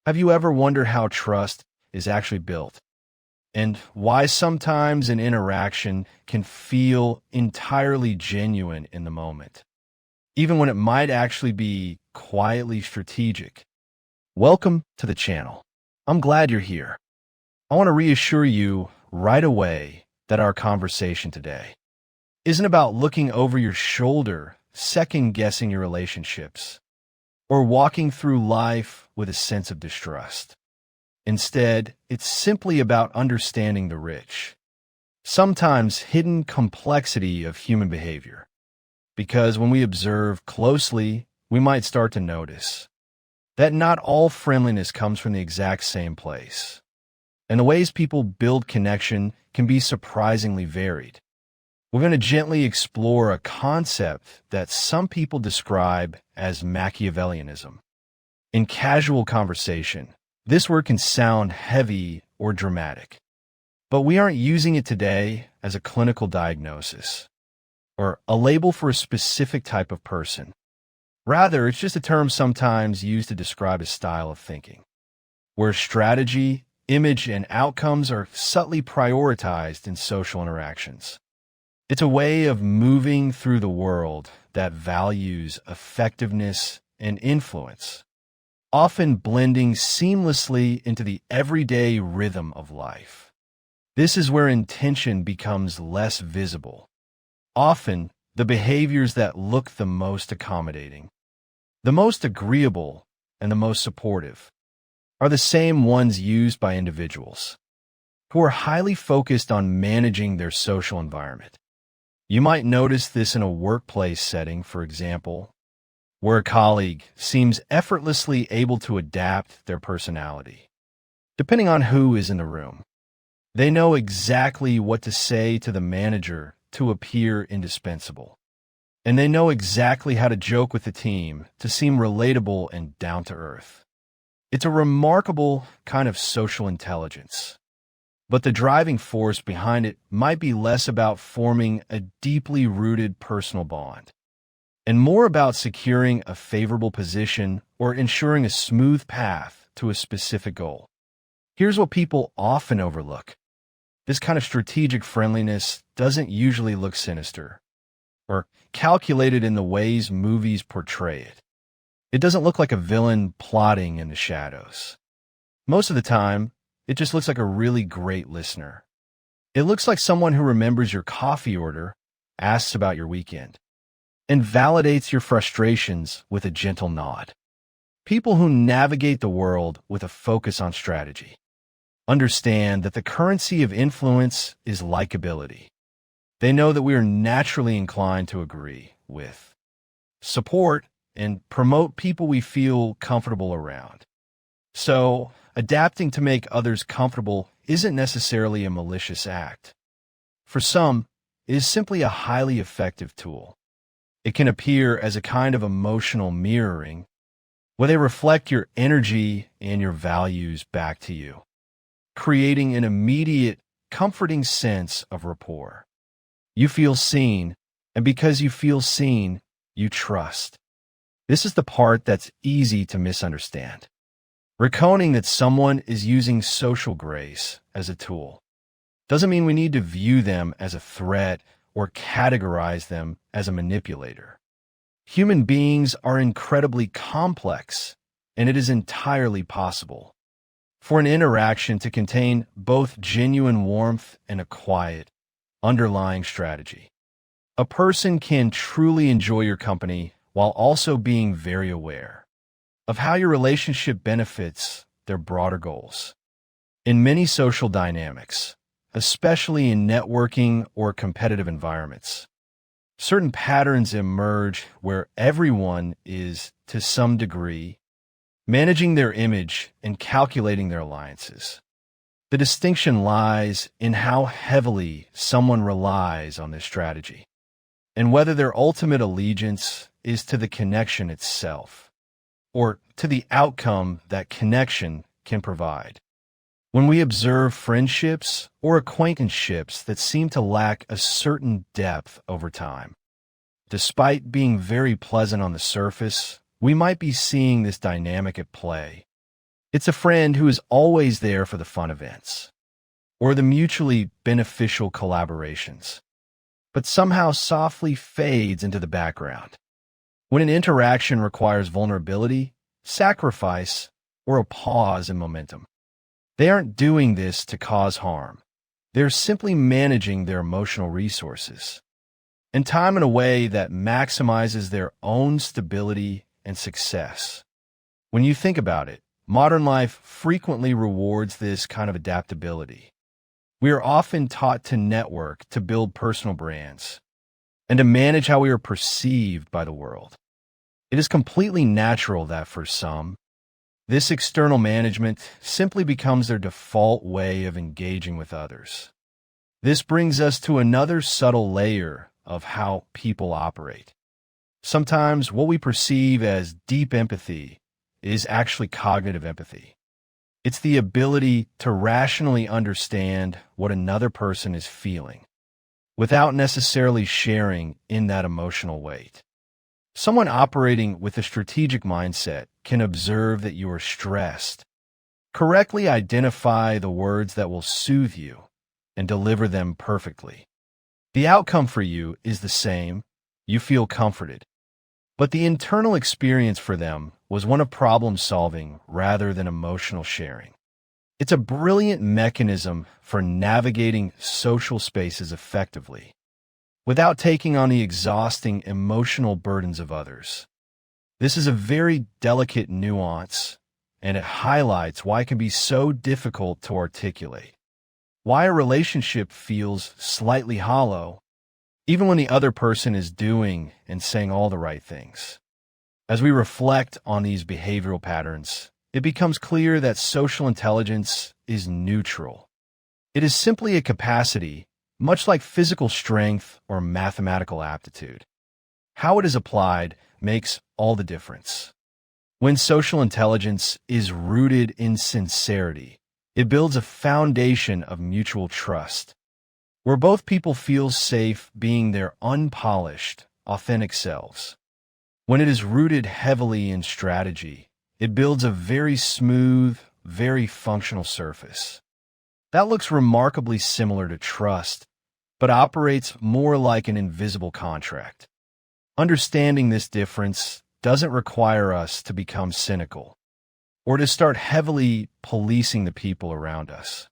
Have you ever wondered how trust is actually built and why sometimes an interaction can feel entirely genuine in the moment, even when it might actually be quietly strategic? Welcome to the channel. I'm glad you're here. I want to reassure you right away that our conversation today isn't about looking over your shoulder, second-guessing your relationships, or walking through life with a sense of distrust. Instead, it's simply about understanding the rich, sometimes hidden complexity of human behavior. Because when we observe closely, we might start to notice that not all friendliness comes from the exact same place, and the ways people build connection can be surprisingly varied. We're going to gently explore a concept that some people describe as Machiavellianism. In casual conversation, this word can sound heavy or dramatic, but we aren't using it today as a clinical diagnosis or a label for a specific type of person. Rather, it's just a term sometimes used to describe a style of thinking, where strategy, image, and outcomes are subtly prioritized in social interactions. It's a way of moving through the world that values effectiveness and influence, often blending seamlessly into the everyday rhythm of life. This is where intention becomes less visible. Often, the behaviors that look the most accommodating, the most agreeable, and the most supportive are the same ones used by individuals who are highly focused on managing their social environment. You might notice this in a workplace setting, for example, where a colleague seems effortlessly able to adapt their personality, depending on who is in the room. They know exactly what to say to the manager to appear indispensable, and they know exactly how to joke with the team to seem relatable and down-to-earth. It's a remarkable kind of social intelligence. But the driving force behind it might be less about forming a deeply rooted personal bond and more about securing a favorable position or ensuring a smooth path to a specific goal. Here's what people often overlook. This kind of strategic friendliness doesn't usually look sinister or calculated in the ways movies portray it. It doesn't look like a villain plotting in the shadows. Most of the time, it just looks like a really great listener. It looks like someone who remembers your coffee order, asks about your weekend, and validates your frustrations with a gentle nod. People who navigate the world with a focus on strategy understand that the currency of influence is likability. They know that we are naturally inclined to agree with, support, and promote people we feel comfortable around. So, adapting to make others comfortable isn't necessarily a malicious act. For some, it is simply a highly effective tool. It can appear as a kind of emotional mirroring, where they reflect your energy and your values back to you, creating an immediate, comforting sense of rapport. You feel seen, and because you feel seen, you trust. This is the part that's easy to misunderstand. Reconing that someone is using social grace as a tool doesn't mean we need to view them as a threat or categorize them as a manipulator. Human beings are incredibly complex, and it is entirely possible for an interaction to contain both genuine warmth and a quiet, underlying strategy. A person can truly enjoy your company while also being very aware of how your relationship benefits their broader goals. In many social dynamics, especially in networking or competitive environments, certain patterns emerge where everyone is, to some degree, managing their image and calculating their alliances. The distinction lies in how heavily someone relies on this strategy, and whether their ultimate allegiance is to the connection itself, or to the outcome that connection can provide. When we observe friendships or acquaintanceships that seem to lack a certain depth over time, despite being very pleasant on the surface, we might be seeing this dynamic at play. It's a friend who is always there for the fun events or the mutually beneficial collaborations, but somehow softly fades into the background. When an interaction requires vulnerability, sacrifice, or a pause in momentum, they aren't doing this to cause harm. They're simply managing their emotional resources and time in a way that maximizes their own stability and success. When you think about it, modern life frequently rewards this kind of adaptability. We are often taught to network, to build personal brands, and to manage how we are perceived by the world. It is completely natural that for some, this external management simply becomes their default way of engaging with others. This brings us to another subtle layer of how people operate. Sometimes what we perceive as deep empathy is actually cognitive empathy. It's the ability to rationally understand what another person is feeling without necessarily sharing in that emotional weight. Someone operating with a strategic mindset can observe that you are stressed, correctly identify the words that will soothe you, and deliver them perfectly. The outcome for you is the same. You feel comforted. But the internal experience for them was one of problem solving rather than emotional sharing. It's a brilliant mechanism for navigating social spaces effectively, without taking on the exhausting emotional burdens of others. This is a very delicate nuance, and it highlights why it can be so difficult to articulate. Why a relationship feels slightly hollow, even when the other person is doing and saying all the right things. As we reflect on these behavioral patterns, it becomes clear that social intelligence is neutral. It is simply a capacity, much like physical strength or mathematical aptitude. How it is applied makes all the difference. When social intelligence is rooted in sincerity, it builds a foundation of mutual trust, where both people feel safe being their unpolished, authentic selves. When it is rooted heavily in strategy, it builds a very smooth, very functional surface. That looks remarkably similar to trust, but operates more like an invisible contract. Understanding this difference doesn't require us to become cynical or to start heavily policing the people around us.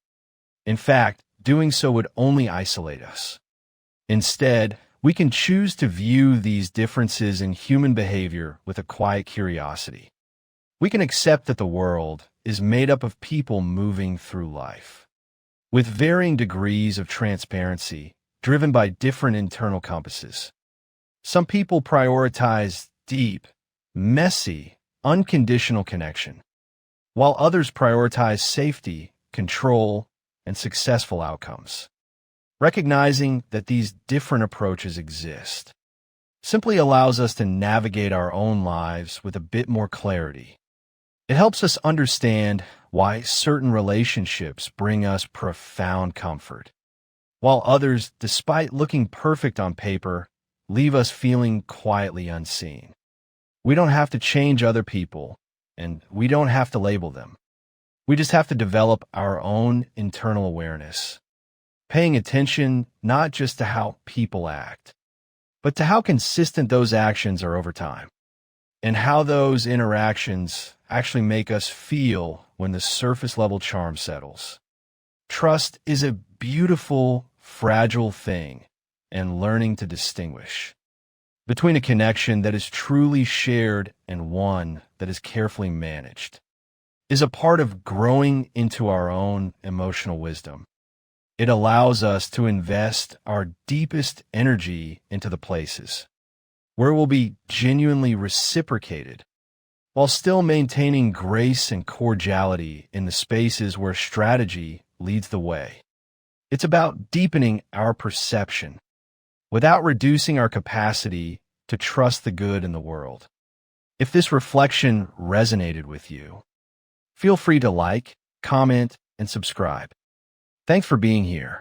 In fact, doing so would only isolate us. Instead, we can choose to view these differences in human behavior with a quiet curiosity. We can accept that the world is made up of people moving through life, with varying degrees of transparency, driven by different internal compasses. Some people prioritize deep, messy, unconditional connection, while others prioritize safety, control, and successful outcomes. Recognizing that these different approaches exist simply allows us to navigate our own lives with a bit more clarity. It helps us understand why certain relationships bring us profound comfort, while others, despite looking perfect on paper, leave us feeling quietly unseen. We don't have to change other people, and we don't have to label them. We just have to develop our own internal awareness, paying attention not just to how people act, but to how consistent those actions are over time, and how those interactions actually make us feel when the surface level charm settles. Trust is a beautiful, fragile thing, and learning to distinguish between a connection that is truly shared and one that is carefully managed is a part of growing into our own emotional wisdom. It allows us to invest our deepest energy into the places where we'll be genuinely reciprocated, while still maintaining grace and cordiality in the spaces where strategy leads the way. It's about deepening our perception without reducing our capacity to trust the good in the world. If this reflection resonated with you, feel free to like, comment, and subscribe. Thanks for being here.